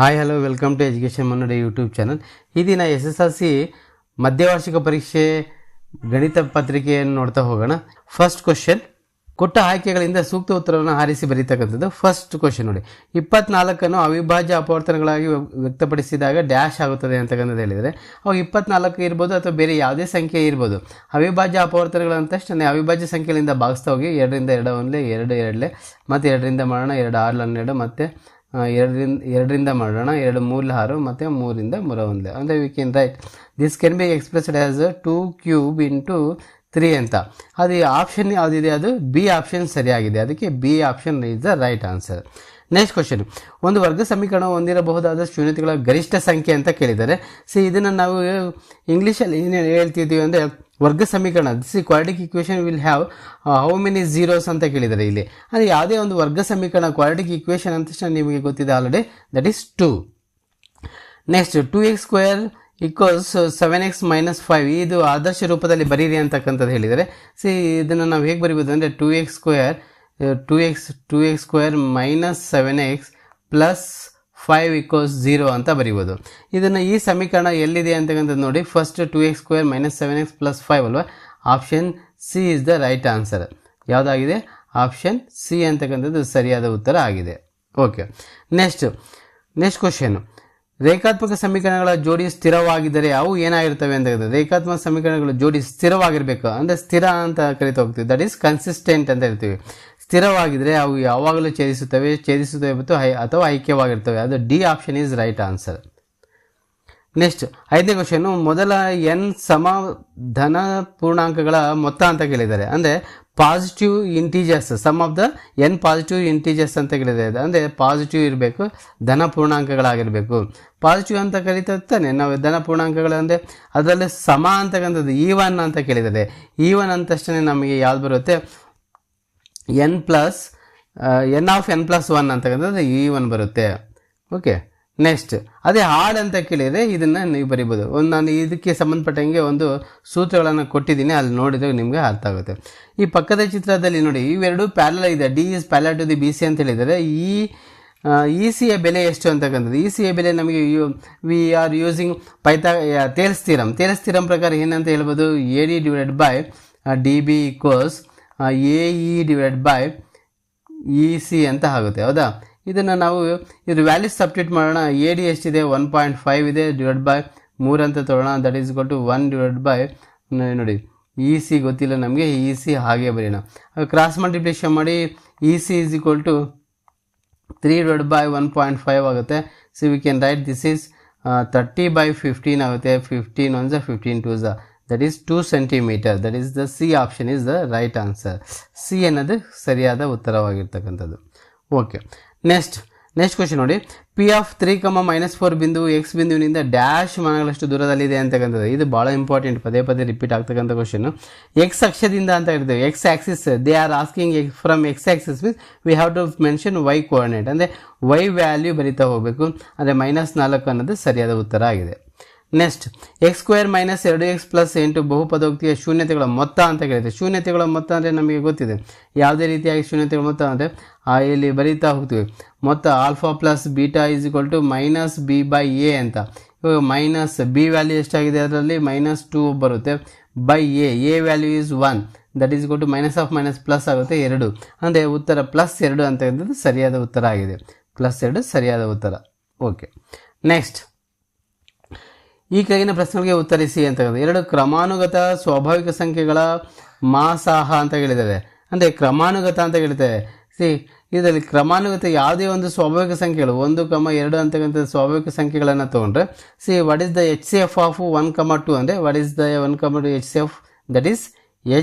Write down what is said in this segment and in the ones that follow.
Hi hello welcome to education Munnade YouTube channel. ಈ ದಿನ SSLC ಮಧ್ಯವಾರ್ಷಿಕ ಪರೀಕ್ಷೆ ಗಣಿತ ಪತ್ರಿಕೆಯನ್ನು ನೋಡ್ತಾ ಹೋಗೋಣ. ಫಸ್ಟ್ ಕ್ವಶನ್, ಕೊಟ್ಟ ಆಯ್ಕೆಗಳಿಂದ ಸೂಕ್ತ ಉತ್ತರವನ್ನು ಆರಿಸಿ ಬರೀತಕ್ಕಂಥದ್ದು. ಫಸ್ಟ್ ಕ್ವಶನ್ ನೋಡಿ, 24 ಅವಿಭಾಜ್ಯ ಅಪವರ್ತನಗಳಾಗಿ ವ್ಯಕ್ತಪಡಿಸಿದಾಗ ಡ್ಯಾಶ್ ಆಗುತ್ತದೆ ಅಂತಕ್ಕಂಥದ್ದು ಹೇಳಿದರೆ, ಅವು 24 ಇರ್ಬೋದು ಅಥವಾ ಬೇರೆ ಯಾವುದೇ ಸಂಖ್ಯೆ ಇರ್ಬೋದು. ಅವಿಭಾಜ್ಯ ಅಪವರ್ತನಗಳಂತ ತಕ್ಷಣ ಅವಿಭಾಜ್ಯ ಸಂಖ್ಯೆಗಳಿಂದ ಭಾಗಿಸ್ತಾ ಹೋಗಿ 2 ರಿಂದ 2 ಒಂದಲೇ 2 2 ಮತ್ತು 2 ರಿಂದ ಮಾಡೋಣ 2 6 12 ಮತ್ತು 2 ರಿಂದ ಮಾಡೋಣ 2 3 6 ಮತ್ತು 3 ರಿಂದ 3 1 ಅಂದರೆ V can write this can be expressed as 2 cube into 3 ಅಂತ. ಅದು ಆಪ್ಷನ್ ಯಾವುದಿದೆ, ಅದು ಬಿ ಆಪ್ಷನ್ ಸರಿಯಾಗಿದೆ. ಅದಕ್ಕೆ B option is the right answer. Next question, ಒಂದು ವರ್ಗ ಸಮೀಕರಣ ಹೊಂದಿರಬಹುದಾದ ಶೂನ್ಯತೆಗಳ ಗರಿಷ್ಠ ಸಂಖ್ಯೆ ಅಂತ ಕೇಳಿದ್ದಾರೆ. ಇದನ್ನು ನಾವು ಇಂಗ್ಲೀಷಲ್ಲಿ ಏನೇನು ಹೇಳ್ತಿದ್ದೀವಿ ಅಂದರೆ ವರ್ಗ ಸಮೀಕರಣ, quadratic equation will have how many zeros ಅಂತ ಕೇಳಿದ್ದಾರೆ. ಇಲ್ಲಿ ಅಂದರೆ ಯಾವುದೇ ಒಂದು ವರ್ಗ ಸಮೀಕರಣ ಕ್ವಾಡ್ರಾಟಿಕ್ ಇಕ್ವೇಷನ್ ಅಂತ ತಕ್ಷಣ ನಿಮಗೆ ಗೊತ್ತಿದೆ already, that is 2. Next 2x² equals 7x - 5, ಇದು ಆದರ್ಶ ರೂಪದಲ್ಲಿ ಬರೀರಿ ಅಂತಕ್ಕಂಥದ್ದು ಹೇಳಿದರೆ. ಇದನ್ನು ನಾವು ಹೇಗೆ ಬರೀಬೋದು ಅಂದರೆ 2x² - 7x + 5 = 0 ಅಂತ ಬರೀಬೋದು. ಇದನ್ನು ಈ ಸಮೀಕರಣ ಎಲ್ಲಿದೆ ಅಂತಕ್ಕಂಥದ್ದು ನೋಡಿ. ಫಸ್ಟ್ 2x² - 7x + 5 ಅಲ್ವಾ, option C is the right answer. ಯಾವುದಾಗಿದೆ? ಆಪ್ಷನ್ ಸಿ ಅಂತಕ್ಕಂಥದ್ದು ಸರಿಯಾದ ಉತ್ತರ ಆಗಿದೆ. ಓಕೆ, ನೆಕ್ಸ್ಟ್ ಕ್ವಶನ್, ರೇಖಾತ್ಮಕ ಸಮೀಕರಣಗಳ ಜೋಡಿ ಸ್ಥಿರವಾಗಿದ್ದರೆ ಅವು ಏನಾಗಿರ್ತವೆ ಅಂತ ಹೇಳಿದ್ರೆ, ರೇಖಾತ್ಮಕ ಸಮೀಕರಣಗಳ ಜೋಡಿ ಸ್ಥಿರವಾಗಿರಬೇಕು ಅಂದರೆ ಸ್ಥಿರ ಅಂತ ಕರಿತಾ ಹೋಗ್ತೀವಿ, ದಟ್ ಈಸ್ ಕನ್ಸಿಸ್ಟೆಂಟ್ ಅಂತ ಹೇಳ್ತೀವಿ. ಸ್ಥಿರವಾಗಿದ್ದರೆ ಅವು ಯಾವಾಗಲೂ ಛೇದಿಸುತ್ತವೆ ಮತ್ತು ಅಥವಾ ಐಕ್ಯವಾಗಿರ್ತವೆ. ಅದು D option is right answer. Next 5ನೇ ಕ್ವಶನ್, ಮೊದಲ n ಸಮ ಧನ ಪೂರ್ಣಾಂಕಗಳ ಮೊತ್ತ ಅಂತ ಕೇಳಿದ್ದಾರೆ. ಅಂದರೆ positive integers, sum of the n positive integers ಅಂತ ಕೇಳಿದ್ದಾರೆ. ಅಂದರೆ ಪಾಸಿಟಿವ್ ಇರಬೇಕು, ಧನ ಪೂರ್ಣಾಂಕಗಳಾಗಿರಬೇಕು. ಪಾಸಿಟಿವ್ ಅಂತ ಕರಿತಾನೆ ನಾವು ಧನ ಪೂರ್ಣಾಂಕಗಳು ಅಂದರೆ ಅದರಲ್ಲಿ ಸಮ ಅಂತಕ್ಕಂಥದ್ದು E1 ಅಂತ ಕೇಳಿದ್ದಾರೆ. E1 ಅಂತ ತಕ್ಷಣ ನಮಗೆ ಯಾವ್ದು ಬರುತ್ತೆ, n of n + 1 ಅಂತಕ್ಕಂಥದ್ದು E1 ಬರುತ್ತೆ. ಓಕೆ, ನೆಕ್ಸ್ಟ್ ಅದೇ ಹಾಡ್ ಅಂತ ಕೇಳಿದರೆ ಇದನ್ನು ನೀವು ಬರಿಬೋದು. ನಾನು ಇದಕ್ಕೆ ಸಂಬಂಧಪಟ್ಟಂಗೆ ಒಂದು ಸೂತ್ರಗಳನ್ನು ಕೊಟ್ಟಿದ್ದೀನಿ, ಅಲ್ಲಿ ನೋಡಿದರೆ ನಿಮಗೆ ಅರ್ಥ ಆಗುತ್ತೆ. ಈ ಪಕ್ಕದ ಚಿತ್ರದಲ್ಲಿ ನೋಡಿ, ಇವೆರಡು ಪ್ಯಾರಲಲ್ ಇದೆ, D is parallel to the BC ಅಂತ ಹೇಳಿದರೆ. ಇ ಸಿಯ ಬೆಲೆ ಎಷ್ಟು ಅಂತಕ್ಕಂಥದ್ದು, ಇ ಸಿಯ ಬೆಲೆ ನಮಗೆ we are using Thales theorem ಪ್ರಕಾರ ಏನಂತ ಹೇಳ್ಬೋದು, AD / DB = AE / EC ಅಂತ ಆಗುತ್ತೆ. ಹೌದಾ, ಇದನ್ನು ನಾವು ಇದ್ರ ವ್ಯಾಲ್ಯೂಸ್ ಸಬ್ಸ್ಟಿಟ್ಯೂಟ್ ಮಾಡೋಣ. AD ಎಷ್ಟಿದೆ, 1.5 ಇದೆ, /3 ಅಂತ ತೊಗೊಳ್ಳೋಣ, ದಟ್ ಈಸ್ = 1 ನೋಡಿ EC ಗೊತ್ತಿಲ್ಲ ನಮಗೆ, EC ಹಾಗೆ ಬರೆಯೋಣ. ಕ್ರಾಸ್ ಮಲ್ಟಿಪ್ಲಿಕೇಶನ್ ಮಾಡಿ EC = 3 / 1.5 ಆಗುತ್ತೆ. V can write this is 30/15 ಆಗುತ್ತೆ. 15 1 15 2 that is 2 centimeter. That is the C option is the right answer. C ಅನ್ನೋದು ಸರಿಯಾದ ಉತ್ತರವಾಗಿರ್ತಕ್ಕಂಥದ್ದು. ಓಕೆ, ನೆಕ್ಸ್ಟ್ ಕ್ವಶನ್ ನೋಡಿ, P(3, -4) ಬಿಂದು x ಬಿಂದುವಿನಿಂದ ಡ್ಯಾಶ್ ಮಾನಗಳಷ್ಟು ದೂರದಲ್ಲಿದೆ ಅಂತಕ್ಕಂಥದ್ದು. ಇದು ಭಾಳ ಇಂಪಾರ್ಟೆಂಟ್, ಪದೇ ರಿಪೀಟ್ ಆಗ್ತಕ್ಕಂಥ ಕ್ವಶನ್. ಎಕ್ಸ್ ಅಕ್ಷದಿಂದ ಅಂತ ಹೇಳ್ತೇವೆ, X axis. They are asking from X axis means we have to mention y coordinate, ಅಂದರೆ y ವ್ಯಾಲ್ಯೂ ಬರಿತಾ ಹೋಗಬೇಕು. ಅಂದರೆ -4 ಅನ್ನೋದು ಸರಿಯಾದ ಉತ್ತರ ಆಗಿದೆ. ನೆಕ್ಸ್ಟ್ x² - 2x + 8 ಬಹುಪದೋಕ್ತಿಯ ಶೂನ್ಯತೆಗಳ ಮೊತ್ತ ಅಂತ ಕೇಳಿದೆ. ಶೂನ್ಯತೆಗಳ ಮೊತ್ತ ಅಂದರೆ ನಮಗೆ ಗೊತ್ತಿದೆ, ಯಾವುದೇ ರೀತಿಯಾಗಿ ಶೂನ್ಯತೆಗಳ ಮೊತ್ತ ಅಂದರೆ ಇಲ್ಲಿ ಬರೀತಾ ಹೋಗ್ತೀವಿ. ಮೊತ್ತ ಆಲ್ಫಾ + ಬೀಟಾ = -b/a ಅಂತ. ಇವಾಗ ಮೈನಸ್ ಬಿ ವ್ಯಾಲ್ಯೂ ಎಷ್ಟಾಗಿದೆ, ಅದರಲ್ಲಿ -2 ಬರುತ್ತೆ, /a value is 1, that is = -+ ಆಗುತ್ತೆ 2. ಅಂದರೆ ಉತ್ತರ +2 ಅಂತಕ್ಕಂಥದ್ದು ಸರಿಯಾದ ಉತ್ತರ ಆಗಿದೆ. +2 ಸರಿಯಾದ ಉತ್ತರ. ಓಕೆ, ನೆಕ್ಸ್ಟ್ ಈ ಕೆಳಗಿನ ಪ್ರಶ್ನೆಗಳಿಗೆ ಉತ್ತರಿಸಿ ಅಂತಕ್ಕಂಥದ್ದು. 2 ಕ್ರಮಾನುಗತ ಸ್ವಾಭಾವಿಕ ಸಂಖ್ಯೆಗಳ ಮಾಸಾಹ ಅಂತ ಹೇಳಿದ್ದಾರೆ. ಅಂದರೆ ಕ್ರಮಾನುಗತ ಅಂತ ಹೇಳ್ತೇವೆ. ಇದರಲ್ಲಿ ಕ್ರಮಾನುಗತ ಯಾವುದೇ ಒಂದು ಸ್ವಾಭಾವಿಕ ಸಂಖ್ಯೆಗಳು 1, 2 ಅಂತಕ್ಕಂಥ ಸ್ವಾಭಾವಿಕ ಸಂಖ್ಯೆಗಳನ್ನು ತೊಗೊಂಡ್ರೆ what is the HCF of 1, 2 ಅಂದರೆ what is the 1, 2 HCF, that is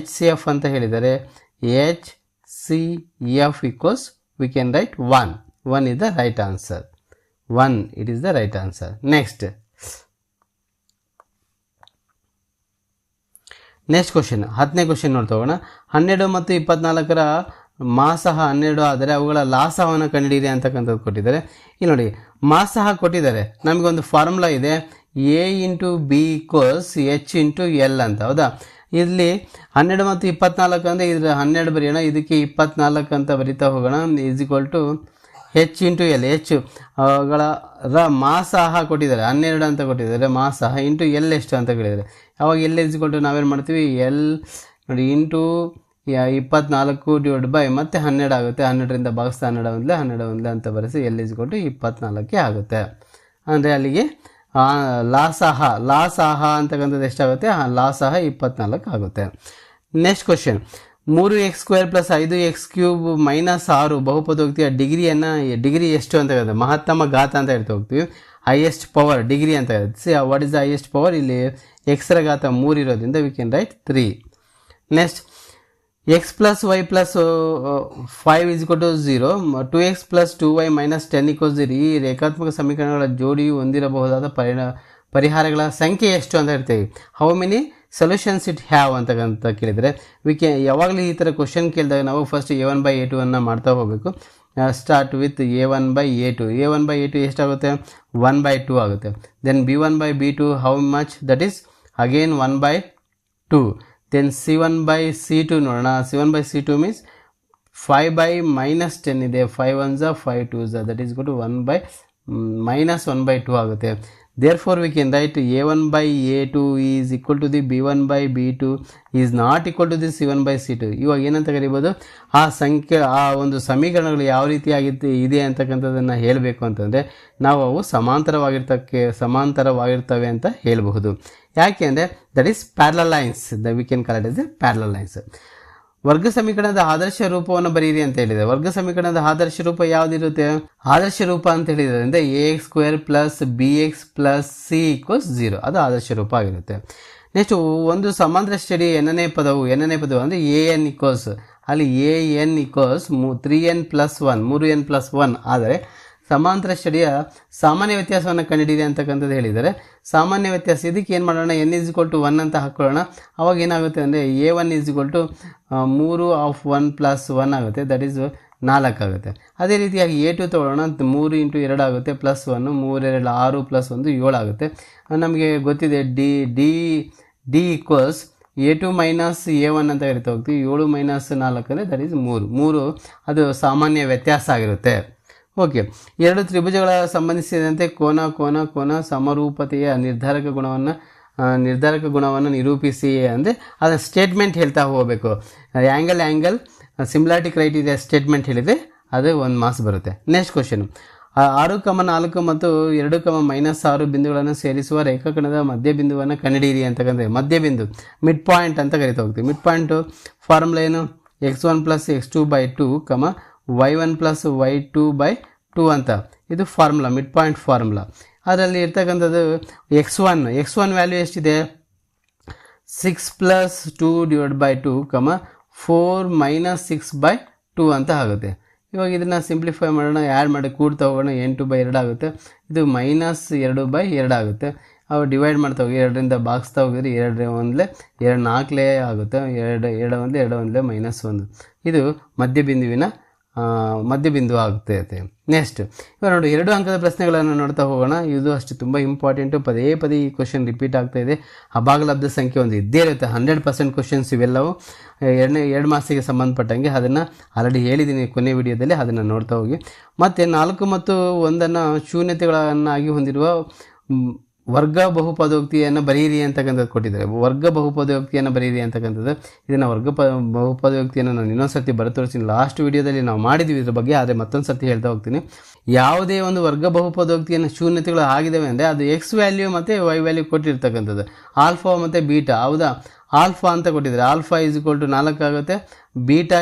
HCF ಅಂತ ಹೇಳಿದ್ದಾರೆ. HCF = V can right 1 is the right answer. 1 it is the right answer. Next question 10ನೇ ಕ್ವಶನ್ ನೋಡ್ತಾ ಹೋಗೋಣ. 12 ಮತ್ತು 24 ಮಾಸಾಹ 12 ಆದರೆ ಅವುಗಳ ಲಾಸಹವನ್ನು ಕಂಡುಹಿಡಿಯಿರಿ ಅಂತಕ್ಕಂಥದ್ದು ಕೊಟ್ಟಿದ್ದಾರೆ. ಇಲ್ಲಿ ನೋಡಿ, ಮಾಸಾಹ ಕೊಟ್ಟಿದ್ದಾರೆ, ನಮಗೊಂದು ಫಾರ್ಮುಲಾ ಇದೆ, A × B = H × L ಅಂತ. ಹೌದಾ, ಇಲ್ಲಿ 12 ಮತ್ತು 24 ಅಂದರೆ ಇದ್ರ 12 ಬರೆಯೋಣ, ಇದಕ್ಕೆ 24 ಅಂತ ಬರಿತಾ ಹೋಗೋಣ. ಹೆಚ್ ಇಂಟು ಎಲ್, ಹೆಚ್ಚು ಅವುಗಳ ಮಾಸಾಹ ಕೊಟ್ಟಿದ್ದಾರೆ 12 ಅಂತ ಕೊಟ್ಟಿದ್ದಾರೆ, ಮಾಸಾಹ ಇಂಟು ಎಲ್ ಎಷ್ಟು ಅಂತ ಕೇಳಿದ್ದಾರೆ. ಅವಾಗ ಎಲ್ ಇಸ್ಕೊಟ್ಟು ನಾವೇನು ಮಾಡ್ತೀವಿ, ಎಲ್ ನೋಡಿ ಇಂಟು 24 ಡಿವೈಡ್ ಬೈ ಮತ್ತೆ 12 ಆಗುತ್ತೆ, 12ರಿಂದ ಭಾಗಿಸ್ತಾ 12 ಅಂತ ಬರೆಸಿ ಎಲ್ ಇಸ್ಕೊಟ್ಟು 24 ಆಗುತ್ತೆ. ಅಂದರೆ ಅಲ್ಲಿಗೆ ಲಾಸಾಹ ಅಂತಕ್ಕಂಥದ್ದು ಎಷ್ಟಾಗುತ್ತೆ, ಲಾಸಾಹ 24 ಆಗುತ್ತೆ. Next question, 3x² + 5x³ -6 ಬಹುಪದೋಕ್ತಿಯ degree ಎಷ್ಟು ಅಂತ ಹೇಳಿದ್ರೆ, ಮಹತ್ತಮ ಘಾತ ಅಂತ ಹೇಳ್ತಾ ಹೋಗ್ತೀವಿ, ಹೈಯೆಸ್ಟ್ ಪವರ್ ಡಿಗ್ರಿ ಅಂತ ಹೇಳುತ್ತೆ. What is the highest power, ಇಲ್ಲಿ ಎಕ್ಸ್ ರ ಘಾತ 3 ಇರೋದ್ರಿಂದ V can right 3. Next x + y + 5 = 0, 2x + 2y - 10 = 0. ಈ ರೇಖಾತ್ಮಕ ಸಮೀಕರಣಗಳ ಜೋಡಿಯು ಹೊಂದಿರಬಹುದಾದ ಪರಿಹಾರಗಳ ಸಂಖ್ಯೆ ಎಷ್ಟು ಅಂತ ಹೇಳ್ತೇವೆ. How many solutions it have ಅಂತ ಕೇಳಿದರೆ ಯಾವಾಗಲೂ ಈ ಥರ ಕ್ವಶನ್ ಕೇಳಿದಾಗ ನಾವು ಫಸ್ಟ್ a1/a2 ಅನ್ನು ಮಾಡ್ತಾ ಹೋಗಬೇಕು. Start with a1/a2. a1/a2 ಎಷ್ಟಾಗುತ್ತೆ, 1/2 ಆಗುತ್ತೆ. Then b1/b2 how much, that is again 1/2. Then c1/c2 ನೋಡೋಣ. c1/c2 ಮೀನ್ಸ್ 5/-10 ಇದೆ, 5 1s 5 2s, that is good 1/-1/2 ಆಗುತ್ತೆ. Therefore we can write a1/a2 is equal to the b1/b2 is not equal to the c1/c2. ಇವಾಗ ಏನಂತ ಕರಿಬೋದು, ಆ ಒಂದು ಸಮೀಕರಣಗಳು ಯಾವ ರೀತಿಯಾಗಿತ್ತು ಇದೆ ಅಂತಕ್ಕಂಥದ್ದನ್ನು ಹೇಳಬೇಕು ಅಂತಂದರೆ ನಾವು ಅವು ಸಮಾಂತರವಾಗಿರ್ತವೆ ಅಂತ ಹೇಳಬಹುದು. ಯಾಕೆ ಅಂದರೆ that is parallel lines, we can call it as a parallel lines. ವರ್ಗ ಸಮೀಕರಣದ ಆದರ್ಶ ರೂಪವನ್ನು ಬರೀರಿ ಅಂತ ಹೇಳಿದೆ. ವರ್ಗ ಸಮೀಕರಣದ ಆದರ್ಶ ರೂಪ ಯಾವುದಿರುತ್ತೆ, ಆದರ್ಶ ರೂಪ ಅಂತ ಹೇಳಿದ್ರಿಂದ ax² + bx + c = 0, ಅದು ಆದರ್ಶ ರೂಪ ಆಗಿರುತ್ತೆ. ನೆಕ್ಸ್ಟ್ ಒಂದು ಸಮಾಂತರ ಸ್ಟಡಿ ಎನ್ನನೇ ಪದವು ಅಂದರೆ an = ಅಲ್ಲಿ an = 3n + 1, 3n + 1 ಆದರೆ ಸಮಾಂತರ ಸ್ಟಡಿಯ ಸಾಮಾನ್ಯ ವ್ಯತ್ಯಾಸವನ್ನು ಕಂಡುಹಿಡಿಯಿರಿ ಅಂತಕ್ಕಂಥದ್ದು ಹೇಳಿದ್ದಾರೆ. ಸಾಮಾನ್ಯ ವ್ಯತ್ಯಾಸ ಇದಕ್ಕೆ ಏನು ಮಾಡೋಣ, n = 1 ಅಂತ ಹಾಕೊಳ್ಳೋಣ. ಅವಾಗ ಏನಾಗುತ್ತೆ ಅಂದರೆ a1 = 3 of 1 + 1 ಆಗುತ್ತೆ, ದಟ್ ಈಸ್ 4 ಆಗುತ್ತೆ. ಅದೇ ರೀತಿಯಾಗಿ a2 ತಗೊಳ್ಳೋಣ, 3 × 2 ಆಗುತ್ತೆ +1, 3 2 6 + 1 7 ಆಗುತ್ತೆ. ನಮಗೆ ಗೊತ್ತಿದೆ d = a2 - a1 ಅಂತ ಹೇಳ್ತಾ ಹೋಗ್ತೀವಿ. 7 - 4 ಅಂದರೆ ದಟ್ ಈಸ್ 3 ಅದು ಸಾಮಾನ್ಯ ವ್ಯತ್ಯಾಸ ಆಗಿರುತ್ತೆ. ಓಕೆ, ಎರಡು ತ್ರಿಭುಜಗಳ ಸಂಬಂಧಿಸಿದಂತೆ ಕೋನ ಸಮರೂಪತೆಯ ನಿರ್ಧಾರಕ ಗುಣವನ್ನು ನಿರೂಪಿಸಿ ಅಂದರೆ ಅದರ ಸ್ಟೇಟ್ಮೆಂಟ್ ಹೇಳ್ತಾ ಹೋಗಬೇಕು. ಆ್ಯಂಗಲ್ ಸಿಮಿಲಾರಿಟಿ ಕ್ರೈಟೀರಿಯಾ ಸ್ಟೇಟ್ಮೆಂಟ್ ಹೇಳಿದರೆ ಅದು 1 ಮಾರ್ಕ್ಸ್ ಬರುತ್ತೆ. ನೆಕ್ಸ್ಟ್ ಕ್ವಶನ್, 6, 4 ಮತ್ತು 2, -6 ಬಿಂದುಗಳನ್ನು ಸೇರಿಸುವ ರೇಖಾಖಂಡದ ಮಧ್ಯಬಿಂದುವನ್ನು ಕಂಡುಹಿಡಿಯಿರಿ ಅಂತಕ್ಕಂಥ ಮಧ್ಯಬಿಂದು ಮಿಡ್ ಪಾಯಿಂಟ್ ಅಂತ ಕರಿತಾ ಹೋಗ್ತೀವಿ. ಮಿಡ್ ಪಾಯಿಂಟ್ ಫಾರ್ಮುಲಾ ಏನು, x1 + x2/2, y1 + y2/2 ಅಂತ ಇದು ಫಾರ್ಮುಲಾ, ಮಿಡ್ ಪಾಯಿಂಟ್ ಫಾರ್ಮುಲಾ. ಅದರಲ್ಲಿ ಇರ್ತಕ್ಕಂಥದ್ದು x1 ವ್ಯಾಲ್ಯೂ ಎಷ್ಟಿದೆ, 6 + 2 / 2, 4 - 6/2 ಅಂತ ಆಗುತ್ತೆ. ಇವಾಗ ಇದನ್ನು ಸಿಂಪ್ಲಿಫೈ ಮಾಡೋಣ, ಆ್ಯಡ್ ಮಾಡಿ ಕೂಡ್ತಾ ಹೋಗೋಣ, 8/2 ಆಗುತ್ತೆ. ಇದು -2/2 ಆಗುತ್ತೆ. ಅವು ಡಿವೈಡ್ ಮಾಡ್ತಾ ಹೋಗಿ 2ರಿಂದ ಭಾಗಿಸ್ತಾ ಹೋಗಿದ್ರೆ 2 1 2 4 ಆಗುತ್ತೆ. 2 1 2 1 -1. ಇದು ಮಧ್ಯಬಿಂದು ಆಗುತ್ತೆ. ನೆಕ್ಸ್ಟ್ ಇವಾಗ ನೋಡಿ 2 ಅಂಕದ ಪ್ರಶ್ನೆಗಳನ್ನು ನೋಡ್ತಾ ಹೋಗೋಣ. ಇದು ಅಷ್ಟು ತುಂಬ ಇಂಪಾರ್ಟೆಂಟು, ಪದೇ ಈ ಕ್ವಶನ್ ರಿಪೀಟ್ ಆಗ್ತಾ ಇದೆ. ಅಭಾಗಲಬ್ಧ ಸಂಖ್ಯೆ ಒಂದು ಇದ್ದೇ ಇರುತ್ತೆ, 100% ಕ್ವಶನ್ಸ್ ಇವೆಲ್ಲವೂ 2 ಮಾರ್ಕ್ಸಿಗೆ ಸಂಬಂಧಪಟ್ಟಂಗೆ. ಅದನ್ನು ಆಲ್ರೆಡಿ ಹೇಳಿದ್ದೀನಿ ಕೊನೆ ವಿಡಿಯೋದಲ್ಲಿ, ಅದನ್ನು ನೋಡ್ತಾ ಹೋಗಿ. ಮತ್ತು 4 ಮತ್ತು 1 ಶೂನ್ಯತೆಗಳನ್ನಾಗಿ ಹೊಂದಿರುವ ವರ್ಗ ಬಹುಪದೋಕ್ತಿಯನ್ನು ಬರೀರಿ ಅಂತಕ್ಕಂಥದ್ದು ಕೊಟ್ಟಿದ್ದಾರೆ. ವರ್ಗ ಬಹುಪದೋಕ್ತಿಯನ್ನು ಬರೀರಿ ಅಂತಕ್ಕಂಥದ್ದು, ಇದನ್ನು ವರ್ಗ ಬಹುಪದೋಕ್ತಿಯನ್ನು ನಾನು ಇನ್ನೊಂದು ಸರ್ತಿ ಬರೆತೋರಿಸ್ತೀನಿ. ಲಾಸ್ಟ್ ವಿಡಿಯೋದಲ್ಲಿ ನಾವು ಮಾಡಿದ್ವಿ ಇದ್ರ ಬಗ್ಗೆ, ಆದರೆ ಮತ್ತೊಂದು ಸರ್ತಿ ಹೇಳ್ತಾ ಹೋಗ್ತೀನಿ. ಯಾವುದೇ ಒಂದು ವರ್ಗ ಬಹುಪದೋಕ್ತಿಯನ್ನು ಶೂನ್ಯತೆಗಳು ಆಗಿದ್ದಾವೆ ಅಂದರೆ ಅದು ಎಕ್ಸ್ ವ್ಯಾಲ್ಯೂ ಮತ್ತು ವೈ ವ್ಯಾಲ್ಯೂ ಕೊಟ್ಟಿರ್ತಕ್ಕಂಥದ್ದು, ಆಲ್ಫಾ ಮತ್ತು ಬೀಟಾ. ಹೌದಾ, ಆಲ್ಫಾ ಅಂತ ಕೊಟ್ಟಿದ್ದಾರೆ, ಆಲ್ಫಾ = 4 ಆಗುತ್ತೆ. ಬೀಟಾ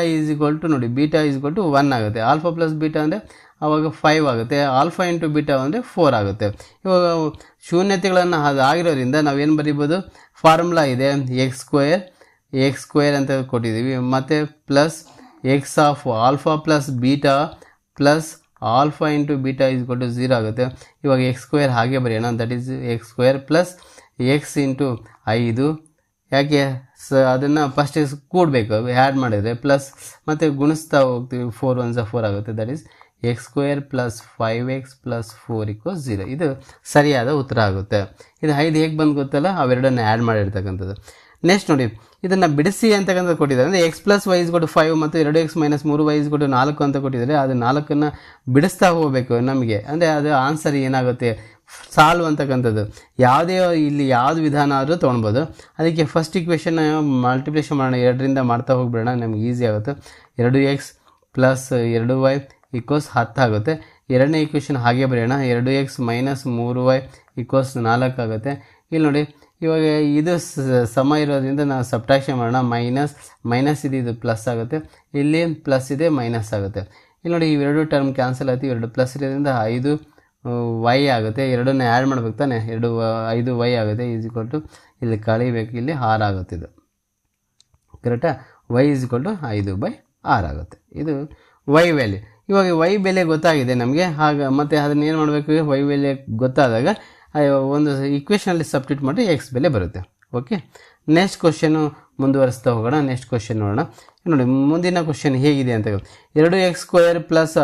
ನೋಡಿ ಬೀಟಾ = 1 ಆಗುತ್ತೆ. ಆಲ್ಫಾ + ಬೀಟಾ ಅಂದರೆ ಆವಾಗ 5 ಆಗುತ್ತೆ. ಆಲ್ಫಾ × ಬೀಟಾ ಅಂದರೆ 4 ಆಗುತ್ತೆ. ಇವಾಗ ಶೂನ್ಯತೆಗಳನ್ನು ಆಗಿರೋದ್ರಿಂದ ನಾವೇನು ಬರೀಬೋದು, ಫಾರ್ಮುಲಾ ಇದೆ x² ಅಂತ ಕೊಟ್ಟಿದ್ದೀವಿ, ಮತ್ತು plus x of alpha + beta plus alpha × beta = 0 ಆಗುತ್ತೆ. ಇವಾಗ x² ಹಾಗೆ ಬರೆಯೋಣ, that is x² plus x × 5. ಯಾಕೆ ಅದನ್ನು ಫಸ್ಟ್ ಕೂಡಬೇಕು, ಆ್ಯಡ್ ಮಾಡಿದರೆ ಪ್ಲಸ್ ಮತ್ತು ಗುಣಿಸ್ತಾ ಹೋಗ್ತೀವಿ, 4 1 4 ಆಗುತ್ತೆ. That is x² + 5x + 4 = 0. ಇದು ಸರಿಯಾದ ಉತ್ತರ ಆಗುತ್ತೆ. ಇದು 5 ಹೇಗೆ ಬಂದು ಗೊತ್ತಲ್ಲ, ಅವೆರಡನ್ನು ಆ್ಯಡ್ ಮಾಡಿರ್ತಕ್ಕಂಥದ್ದು. ನೆಕ್ಸ್ಟ್ ನೋಡಿ, ಇದನ್ನು ಬಿಡಿಸಿ ಅಂತಕ್ಕಂಥ ಕೊಟ್ಟಿದ್ದಾರೆ. ಅಂದರೆ ಎಕ್ಸ್ ಪ್ಲಸ್ ವೈ ಇಸ್ ಕೊಟ್ಟು 5 ಮತ್ತು 2x ಮೈನಸ್ 3y ಇಸ್ ಕೊಟ್ಟು 4 ಅಂತ ಕೊಟ್ಟಿದ್ದಾರೆ. ಅದು 4ನ್ನು ಬಿಡಿಸ್ತಾ ಹೋಗಬೇಕು ನಮಗೆ. ಅಂದರೆ ಅದು ಆನ್ಸರ್ ಏನಾಗುತ್ತೆ ಸಾಲ್ವ್ ಅಂತಕ್ಕಂಥದ್ದು. ಇಲ್ಲಿ ಯಾವುದು ವಿಧಾನ ಆದರೂ ತೊಗೊಳ್ಬೋದು. ಅದಕ್ಕೆ ಫಸ್ಟ್ ಇಕ್ವೇಷನ್ ಮಲ್ಟಿಪ್ಲಿಕೇಶನ್ ಮಾಡೋಣ, 2ರಿಂದ ಮಾಡ್ತಾ ಹೋಗ್ಬಿಡೋಣ, ನಮ್ಗೆ ಈಸಿ ಆಗುತ್ತೆ. 2x ಪ್ಲಸ್ 2y ಈಕ್ವಲ್ಸ್ 10 ಆಗುತ್ತೆ. ಎರಡನೇ ಇಕ್ವೇಷನ್ ಹಾಗೆ ಬರೆಯೋಣ, 2x ಮೈನಸ್ 3y ಈಕ್ವಲ್ಸ್ 4 ಆಗುತ್ತೆ. ಇಲ್ಲಿ ನೋಡಿ, ಇವಾಗ ಇದು ಸಮ ಇರೋದ್ರಿಂದ ನಾವು ಸಬ್ಟ್ರಾಕ್ಷನ್ ಮಾಡೋಣ. ಮೈನಸ್ ಇದು ಪ್ಲಸ್ ಆಗುತ್ತೆ, ಇಲ್ಲಿ ಪ್ಲಸ್ ಇದೆ ಮೈನಸ್ ಆಗುತ್ತೆ. ಇಲ್ಲಿ ನೋಡಿ, ಇವೆರಡು ಟರ್ಮ್ ಕ್ಯಾನ್ಸಲ್ ಆಯ್ತು, ಇವೆರಡು ಪ್ಲಸ್ ಇರೋದ್ರಿಂದ 5y ಆಗುತ್ತೆ. ಎರಡನ್ನ ಆ್ಯಡ್ ಮಾಡ್ಬೇಕು ತಾನೆ, 5y ಆಗುತ್ತೆ. ಈಸ್ ಈಕ್ವಲ್ ಟು ಇಲ್ಲಿ ಕಳಿಬೇಕು, ಇಲ್ಲಿ 6 ಆಗುತ್ತೆ. ಇದು ಕರೆಕ್ಟಾ? y ಈಸ್ ಈಕ್ವಲ್ ಟು 5/6 ಆಗುತ್ತೆ. ಇದು y ವ್ಯಾಲ್ಯೂ. ಇವಾಗ y ಬೆಲೆ ಗೊತ್ತಾಗಿದೆ ನಮಗೆ. ಮತ್ತು ಅದನ್ನ ಏನು ಮಾಡಬೇಕು, y ಬೆಲೆ ಗೊತ್ತಾದಾಗ ಒಂದು ಇಕ್ವೇಷನಲ್ಲಿ ಸಬ್ಸ್ಟಿಟ್ಯೂಟ್ ಮಾಡಿ ಎಕ್ಸ್ ಬೆಲೆ ಬರುತ್ತೆ. ಓಕೆ, ನೆಕ್ಸ್ಟ್ ಕ್ವಶನು ಮುಂದುವರಿಸ್ತಾ ಹೋಗೋಣ. ನೆಕ್ಸ್ಟ್ ಕ್ವಶನ್ ನೋಡೋಣ. ನೋಡಿ, ಮುಂದಿನ ಕ್ವಶನ್ ಹೇಗಿದೆ ಅಂತ. 2x² plus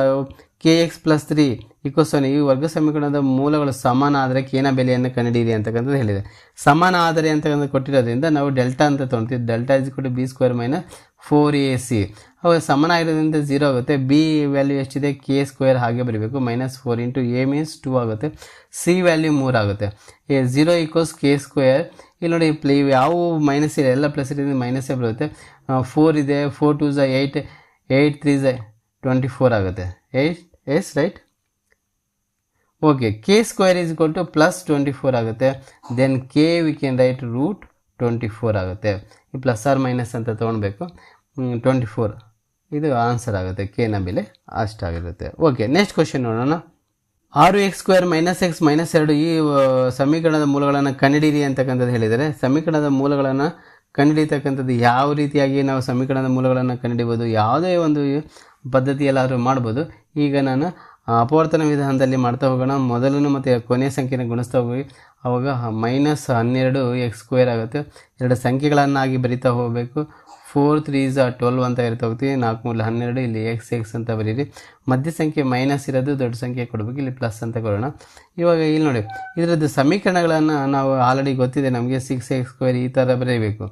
kx plus 3 equals 1. ಈ ವರ್ಗ ಸಮೀಕರಣದ ಮೂಲಗಳು ಸಮಾನ ಆದರೆ ಕೇನ ಬೆಲೆಯನ್ನು ಕಂಡುಹಿಡಿಯಿರಿ ಅಂತಕ್ಕಂಥದ್ದು ಹೇಳಿದೆ. ಸಮಾನ ಆದರೆ ಅಂತಕ್ಕಂಥ ಕೊಟ್ಟಿರೋದ್ರಿಂದ ನಾವು ಡೆಲ್ಟಾ ಅಂತ ತೊಗೊಳ್ತೀವಿ. Delta is equal to b² minus 4ac. ಅವಾಗ ಸಮಾನ ಆಗಿರೋದ್ರಿಂದ 0 ಆಗುತ್ತೆ. ಬಿ ವ್ಯಾಲ್ಯೂ ಎಷ್ಟಿದೆ, k² ಹಾಗೆ ಬರೀಬೇಕು. ಮೈನಸ್ 4 ಇಂಟು a ಮೀನ್ಸ್ 2 ಆಗುತ್ತೆ. ಸಿ ವ್ಯಾಲ್ಯೂ 3 ಆಗುತ್ತೆ. 0 ಈಕ್ವಲ್ಸ್ k². ಇಲ್ಲಿ ನೋಡಿ, ಯಾವ ಮೈನಸ್ ಇದೆ, ಎಲ್ಲ ಪ್ಲಸ್ ಇರೋದ್ರಿಂದ ಮೈನಸ್ಸೇ ಬರುತ್ತೆ. 4 ಇದೆ, 4 2 8, 8 3 24 ಆಗುತ್ತೆ. 8 as right. Okay, k² is equal to plus 24 ಆಗುತ್ತೆ. Then k we can write root 24 ಆಗುತ್ತೆ. ಈ ಪ್ಲಸ್ ಆರ್ ಮೈನಸ್ ಅಂತ ತೊಗೊಳ್ಬೇಕು. 24 ಇದು ಆನ್ಸರ್ ಆಗುತ್ತೆ. ಕೆನ ಬೆಲೆ ಅಷ್ಟಾಗಿರುತ್ತೆ. ಓಕೆ, ನೆಕ್ಸ್ಟ್ ಕ್ವಶನ್ ನೋಡೋಣ. 6x² ಮೈನಸ್ x ಮೈನಸ್ 2 ಈ ಸಮೀಕರಣದ ಮೂಲಗಳನ್ನು ಕಂಡುಹಿಡಿಯಿರಿ ಅಂತಕ್ಕಂಥದ್ದು ಹೇಳಿದರೆ. ಸಮೀಕರಣದ ಮೂಲಗಳನ್ನು ಕಂಡುಹಿಡಿತಕ್ಕಂಥದ್ದು ಯಾವ ರೀತಿಯಾಗಿ ನಾವು ಸಮೀಕರಣದ ಮೂಲಗಳನ್ನು ಕಂಡುಹಿಡಿಬೋದು, ಯಾವುದೇ ಒಂದು ಪದ್ಧತಿಯಲ್ಲಾದರೂ ಮಾಡ್ಬೋದು. ಈಗ ನಾನು ಅಪವರ್ತನ ವಿಧಾನದಲ್ಲಿ ಮಾಡ್ತಾ ಹೋಗೋಣ. ಮೊದಲನ್ನು ಮತ್ತು ಕೊನೆಯ ಸಂಖ್ಯೆನ ಗುಣಿಸ್ತಾ ಹೋಗಿ ಆವಾಗ ಮೈನಸ್ 12x² ಆಗುತ್ತೆ. ಎರಡು ಸಂಖ್ಯೆಗಳನ್ನಾಗಿ ಬರಿತಾ ಹೋಗಬೇಕು. 4 3 12 ಅಂತ ಇರ್ತಾ ಹೋಗ್ತೀವಿ. 4 3 12, ಇಲ್ಲಿ x ಅಂತ ಬರೀರಿ. ಮಧ್ಯ ಸಂಖ್ಯೆ ಮೈನಸ್ ಇರೋದು, ದೊಡ್ಡ ಸಂಖ್ಯೆ ಕೊಡಬೇಕು, ಇಲ್ಲಿ ಪ್ಲಸ್ ಅಂತ ಕೊಡೋಣ. ಇವಾಗ ಇಲ್ಲಿ ನೋಡಿ, ಇದರದ್ದು ಸಮೀಕರಣಗಳನ್ನು ನಾವು ಆಲ್ರೆಡಿ ಗೊತ್ತಿದೆ ನಮಗೆ. 6x² ಈ ಥರ ಬರೀಬೇಕು.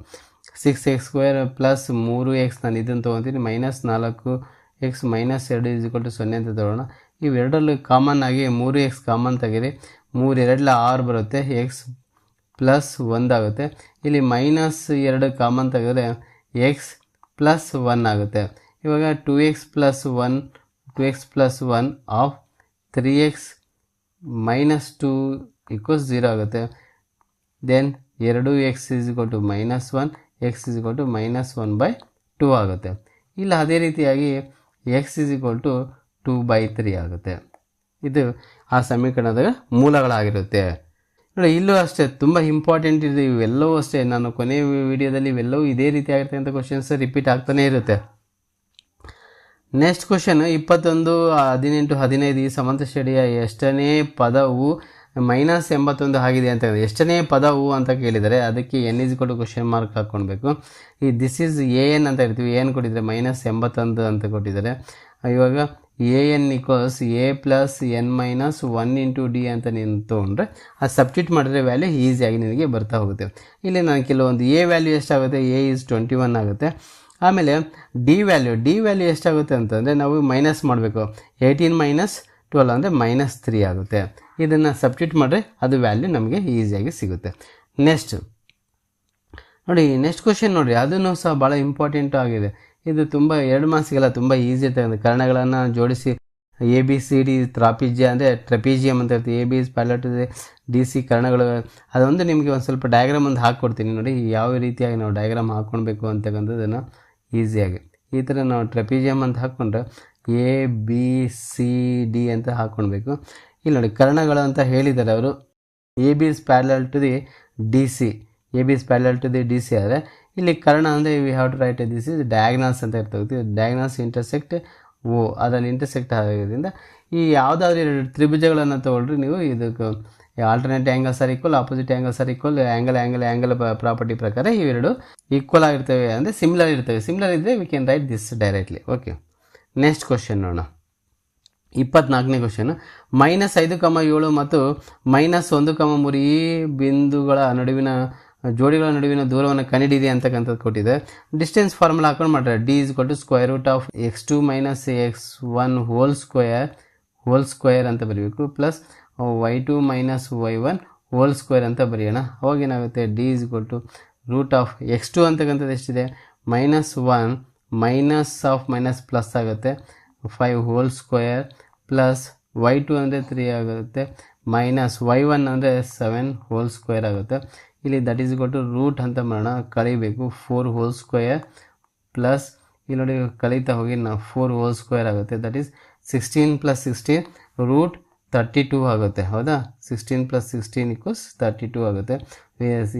6x² ಪ್ಲಸ್ 3x, ನಾನು ಇದನ್ನು ತೊಗೊತೀನಿ. Minus 4x minus 2 is equal to 0 ಅಂತ ತೊಗೊಳ್ಳೋಣ. ಇವೆರಡರಲ್ಲೂ ಕಾಮನ್ ಆಗಿ 3x ಕಾಮನ್ ತೆಗೀರಿ. 3 2 6 ಬರುತ್ತೆ. x ಪ್ಲಸ್ 1 ಆಗುತ್ತೆ. ಇಲ್ಲಿ ಮೈನಸ್ 2 ಕಾಮನ್ ತೆಗೆದ್ರೆ x ಪ್ಲಸ್ 1 ಆಗುತ್ತೆ. ಇವಾಗ 2x plus 1 of 3x minus 2 equals 0 ಆಗುತ್ತೆ. Then 2x is equal to minus 1, x is equal to minus 1/2 ಆಗುತ್ತೆ. ಇಲ್ಲ ಅದೇ ರೀತಿಯಾಗಿ x ಇಸ್ ಈಕ್ವಲ್ ಟು 2/3 ಆಗುತ್ತೆ. ಇದು ಆ ಸಮೀಕರಣದ ಮೂಲಗಳಾಗಿರುತ್ತೆ. ನೋಡಿ, ಇಲ್ಲೂ ಅಷ್ಟೇ ತುಂಬ ಇಂಪಾರ್ಟೆಂಟ್ ಇದೆ. ಇವೆಲ್ಲವೂ ಅಷ್ಟೇ, ನಾನು ಕೊನೆಯ ವಿಡಿಯೋದಲ್ಲಿ ಇವೆಲ್ಲವೂ ಇದೇ ರೀತಿ ಆಗಿರ್ತಕ್ಕಂಥ ಕ್ವಶನ್ಸ್ ರಿಪೀಟ್ ಆಗ್ತಾನೇ ಇರುತ್ತೆ. ನೆಕ್ಸ್ಟ್ ಕ್ವಶನ್ 21, 18, 15 ಈ ಸಮಾಂತರ ಶ್ರೇಣಿಯ ಎಷ್ಟನೇ ಪದವು ಮೈನಸ್ 81 ಆಗಿದೆ ಅಂತ. ಎಷ್ಟನೇ ಪದವು ಅಂತ ಕೇಳಿದರೆ ಅದಕ್ಕೆ n is equal to question mark ಹಾಕ್ಕೊಳ್ಬೇಕು. ಈ ದಿಸ್ ಈಸ್ an ಅಂತ ಇರ್ತೀವಿ. ಏನು ಕೊಟ್ಟಿದ್ದಾರೆ, ಮೈನಸ್ 81 ಅಂತ ಕೊಟ್ಟಿದ್ದಾರೆ. ಇವಾಗ an equals a plus n minus 1 into D ಅಂತ ನೀನು ತೊಗೊಂಡ್ರೆ ಅದು ಸಬ್ಸ್ಟಿಟ್ಯೂಟ್ ಮಾಡಿದ್ರೆ ವ್ಯಾಲ್ಯೂ ಈಸಿಯಾಗಿ ನಿನಗೆ ಬರ್ತಾ ಹೋಗುತ್ತೆ. ಇಲ್ಲಿ ನಾನು ಕೆಲವೊಂದು a ವ್ಯಾಲ್ಯೂ ಎಷ್ಟಾಗುತ್ತೆ, a ಈಸ್ 21 ಆಗುತ್ತೆ. ಆಮೇಲೆ ಡಿ ವ್ಯಾಲ್ಯೂ ಎಷ್ಟಾಗುತ್ತೆ ಅಂತಂದರೆ ನಾವು ಮೈನಸ್ ಮಾಡಬೇಕು. 18 ಮೈನಸ್ 12 ಅಂದರೆ ಮೈನಸ್ 3 ಆಗುತ್ತೆ. ಇದನ್ನು ಸಬ್ಸ್ಟಿಟ್ಯೂಟ್ ಮಾಡಿದ್ರೆ ಅದು ವ್ಯಾಲ್ಯೂ ನಮಗೆ ಈಸಿಯಾಗಿ ಸಿಗುತ್ತೆ. ನೆಕ್ಸ್ಟ್ ನೋಡಿ, ನೆಕ್ಸ್ಟ್ ಕ್ವಶನ್ ನೋಡಿರಿ, ಅದನ್ನು ಸಹ ಭಾಳ ಇಂಪಾರ್ಟೆಂಟ್ ಆಗಿದೆ. ಇದು ತುಂಬ 2 ಮಾರ್ಕ್ಸ್ಗೆಲ್ಲ ತುಂಬ ಈಸಿ ಇರ್ತದೆ. ಕರ್ಣಗಳನ್ನು ಜೋಡಿಸಿ ABCD ಟ್ರಪೀಜಿಯಮ್ ಅಂತ ಇರ್ತೀವಿ. AB ಪ್ಯಾರಲಲ್ ಟು DC ಕರ್ಣಗಳು. ಅದೊಂದು ನಿಮಗೆ ಒಂದು ಸ್ವಲ್ಪ ಡಯಾಗ್ರಾಮ್ ಒಂದು ಹಾಕ್ಕೊಡ್ತೀನಿ ನೋಡಿ, ಯಾವ ರೀತಿಯಾಗಿ ನಾವು ಡಯಾಗ್ರಾಮ್ ಹಾಕ್ಕೊಳ್ಬೇಕು ಅಂತಕ್ಕಂಥದ್ದನ್ನು ಈಸಿಯಾಗಿ ಈ ಥರ ನಾವು ಟ್ರಪೀಜಿಯಮ್ ಅಂತ ಹಾಕ್ಕೊಂಡ್ರೆ ABCD ಅಂತ ಹಾಕ್ಕೊಳ್ಬೇಕು. ಇಲ್ಲಿ ನೋಡಿ, ಕರ್ಣಗಳು ಅಂತ ಹೇಳಿದ್ದಾರೆ ಅವರು. AB ಪ್ಯಾರಲಲ್ ಟು DC ಆದರೆ ಇಲ್ಲಿ ಕರ್ಣ ಅಂದರೆ we have to write this is diagonals ಅಂತ ಇರ್ತದೆ. ಡಯಾಗ್ನಲ್ಸ್ ಇಂಟರ್ಸೆಕ್ಟ್ ಓ, ಅದನ್ನು ಇಂಟರ್ಸೆಕ್ಟ್ ಆಗೋದ್ರಿಂದ ಈ ಯಾವುದಾದ್ರೂ 2 ತ್ರಿಭುಜಗಳನ್ನು ತೊಗೊಳ್ರಿ ನೀವು. ಇದಕ್ಕೆ alternate angles are equal, opposite angles are equal, angle property ಪ್ರಕಾರ ಇವೆರಡು ಈಕ್ವಲ್ ಆಗಿರ್ತವೆ, ಅಂದರೆ ಸಿಮಿಲರ್ ಇರ್ತವೆ. ಸಿಮಿಲರ್ ಇದ್ದರೆ V can write this directly. Okay, next question ನೋಡೋಣ. 24ನೇ ಕ್ವಶನ್. -5, 7 ಮತ್ತು -1, 3 ಈ ಬಿಂದುಗಳ ನಡುವಿನ ಜೋಡಿಗಳ ನಡುವಿನ ದೂರವನ್ನು ಕಂಡುಹಿಡಿಯಿರಿ ಅಂತಕ್ಕಂಥದ್ದು ಕೊಟ್ಟಿದೆ. ಡಿಸ್ಟೆನ್ಸ್ ಫಾರ್ಮುಲಾ ಹಾಕೊಂಡು ಮಾಡ್ತಾರೆ. D is equal to square root of x2 minus x1 whole square ಅಂತ ಬರೀಬೇಕು, plus y2 minus y1 hole square ಅಂತ ಬರೆಯೋಣ. ಅವಾಗ ಏನಾಗುತ್ತೆ, D is equal to root of x2 ಅಂತಕ್ಕಂಥದ್ದು ಎಷ್ಟಿದೆ, -1 ಮೈನಸ್ ಆಫ್ ಮೈನಸ್ ಪ್ಲಸ್ ಆಗುತ್ತೆ 5 ಹೋಲ್ ಸ್ಕ್ವೇರ್, ಪ್ಲಸ್ y2 ಅಂದರೆ 3 ಆಗುತ್ತೆ, ಮೈನಸ್ y1 ಅಂದರೆ 7 ಹೋಲ್ ಸ್ಕ್ವೇರ್ ಆಗುತ್ತೆ. ಇಲ್ಲಿ that is equal to root ಅಂತ ಮಾಡೋಣ, ಕಳಿಬೇಕು 4 ಹೋಲ್ ಸ್ಕ್ವೇರ್, ಪ್ಲಸ್ ಇಲ್ಲಿ ನೋಡಿ ಕಳೀತಾ ಹೋಗಿ ನಾವು 4 ಹೋಲ್ ಸ್ಕ್ವೇರ್ ಆಗುತ್ತೆ. ದಟ್ ಈಸ್ 16 + 16 ರೂಟ್ 32 ಆಗುತ್ತೆ. ಹೌದಾ, 16 + 16 = 32 ಆಗುತ್ತೆ.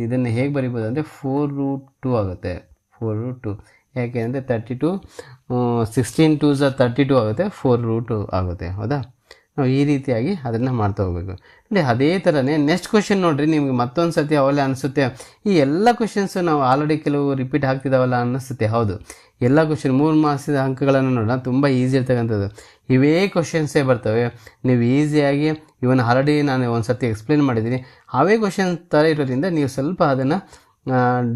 ಇದನ್ನು ಹೇಗೆ ಬರಿಬೋದು ಅಂದರೆ 4√2 ಆಗುತ್ತೆ. 4√2 ಯಾಕೆ ಅಂದರೆ 32 16 2s 32 ಆಗುತ್ತೆ, 4√2 ಆಗುತ್ತೆ. ಹೌದಾ, ನಾವು ಈ ರೀತಿಯಾಗಿ ಅದನ್ನು ಮಾಡ್ತಾ ಹೋಗಬೇಕು. ನೋಡಿ ಅದೇ ಥರನೇ ನೆಕ್ಸ್ಟ್ ಕ್ವೆಶನ್ ನೋಡಿರಿ, ನಿಮಗೆ ಮತ್ತೊಂದು ಸತಿ ಅವಲೇ ಅನಿಸುತ್ತೆ ಈ ಎಲ್ಲ ಕ್ವೆಶನ್ಸು ನಾವು ಆಲ್ರೆಡಿ ಕೆಲವು ರಿಪೀಟ್ ಆಗ್ತಿದ್ದಾವಲ್ಲ ಅನ್ನಿಸುತ್ತೆ. ಹೌದು, ಎಲ್ಲ ಕ್ವೆಶನ್ 3 ಮಾರ್ಕ್ಸಿನ ಅಂಕಗಳನ್ನು ನೋಡೋಣ, ತುಂಬ ಈಸಿ ಇರ್ತಕ್ಕಂಥದ್ದು. ಇವೇ ಕ್ವೆಶನ್ಸೇ ಬರ್ತವೆ, ನೀವು ಈಸಿಯಾಗಿ ಇವನ್ನ ಆಲ್ರೆಡಿ ನಾನು ಒಂದು ಸತಿ ಎಕ್ಸ್ಪ್ಲೇನ್ ಮಾಡಿದ್ದೀನಿ. ಅವೇ ಕ್ವೆಶನ್ ಥರ ಇರೋದ್ರಿಂದ ನೀವು ಸ್ವಲ್ಪ ಅದನ್ನು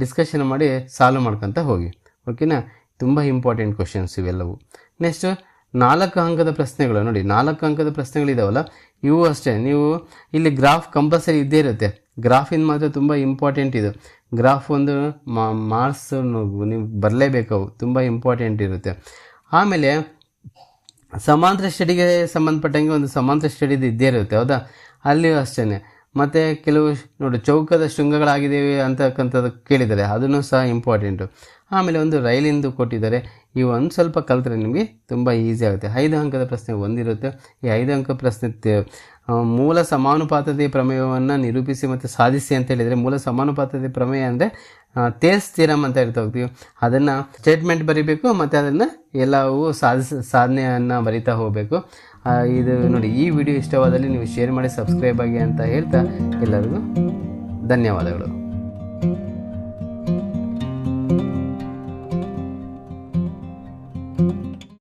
ಡಿಸ್ಕಷನ್ ಮಾಡಿ ಸಾಲ್ವ್ ಮಾಡ್ಕೊತ ಹೋಗಿ. ಓಕೆನಾ, ತುಂಬ ಇಂಪಾರ್ಟೆಂಟ್ ಕ್ವೆಶನ್ಸ್ ಇವೆಲ್ಲವು. ನೆಕ್ಸ್ಟು 4 ಅಂಕದ ಪ್ರಶ್ನೆಗಳು ನೋಡಿ, 4 ಅಂಕದ ಪ್ರಶ್ನೆಗಳಿದಾವಲ್ಲ ಇವು ಅಷ್ಟೇ. ನೀವು ಇಲ್ಲಿ ಗ್ರಾಫ್ ಕಂಪಲ್ಸರಿ ಇದ್ದೇ ಇರುತ್ತೆ. ಗ್ರಾಫಿಂದ ಮಾತ್ರ ತುಂಬ ಇಂಪಾರ್ಟೆಂಟ್ ಇದು. ಗ್ರಾಫ್ ಒಂದು ಮಾರ್ಕ್ಸ್ ನೀವು ಬರಲೇಬೇಕು, ಅವು ತುಂಬ ಇಂಪಾರ್ಟೆಂಟ್ ಇರುತ್ತೆ. ಆಮೇಲೆ ಸಮಾಂತರ ಸ್ಟಡಿಗೆ ಸಂಬಂಧಪಟ್ಟಂಗೆ ಒಂದು ಸಮಾಂತರ ಸ್ಟಡಿದು ಇದ್ದೇ ಇರುತ್ತೆ. ಹೌದಾ, ಅಲ್ಲಿಯೂ ಅಷ್ಟೇ. ಮತ್ತು ಕೆಲವು ನೋಡಿ ಚೌಕದ ಶೃಂಗಗಳಾಗಿದ್ದೇವೆ ಅಂತಕ್ಕಂಥದ್ದು ಕೇಳಿದ್ದಾರೆ, ಅದನ್ನು ಸಹ ಇಂಪಾರ್ಟೆಂಟು. ಆಮೇಲೆ ಒಂದು ರೈಲಿಂದು ಕೊಟ್ಟಿದ್ದಾರೆ, ಇವು ಒಂದು ಸ್ವಲ್ಪ ಕಲಿತ್ರೆ ನಿಮಗೆ ತುಂಬ ಈಸಿ ಆಗುತ್ತೆ. 5 ಅಂಕದ ಪ್ರಶ್ನೆ ಒಂದಿರುತ್ತೆ. ಈ 5 ಅಂಕ ಪ್ರಶ್ನೆ ಮೂಲ ಸಮಾನುಪಾತತೆ ಪ್ರಮೇಯವನ್ನು ನಿರೂಪಿಸಿ ಮತ್ತು ಸಾಧಿಸಿ ಅಂತ ಹೇಳಿದರೆ, ಮೂಲ ಸಮಾನುಪಾತತೆ ಪ್ರಮೇಯ ಅಂದರೆ ತೇಲ್ಸ್ ಥಿಯರಮ್ ಅಂತ ಹೇಳ್ತಾ ಹೋಗ್ತೀವಿ. ಅದನ್ನು ಸ್ಟೇಟ್ಮೆಂಟ್ ಬರೀಬೇಕು ಮತ್ತು ಅದನ್ನು ಎಲ್ಲವೂ ಸಾಧನೆಯನ್ನು ಬರಿತಾ ಹೋಗಬೇಕು. ಇದು ನೋಡಿ, ಈ ವಿಡಿಯೋ ಇಷ್ಟವಾದಲ್ಲಿ ನೀವು ಶೇರ್ ಮಾಡಿ, ಸಬ್ಸ್ಕ್ರೈಬ್ ಆಗಿ ಅಂತ ಹೇಳ್ತಾ ಎಲ್ಲರಿಗೂ ಧನ್ಯವಾದಗಳು.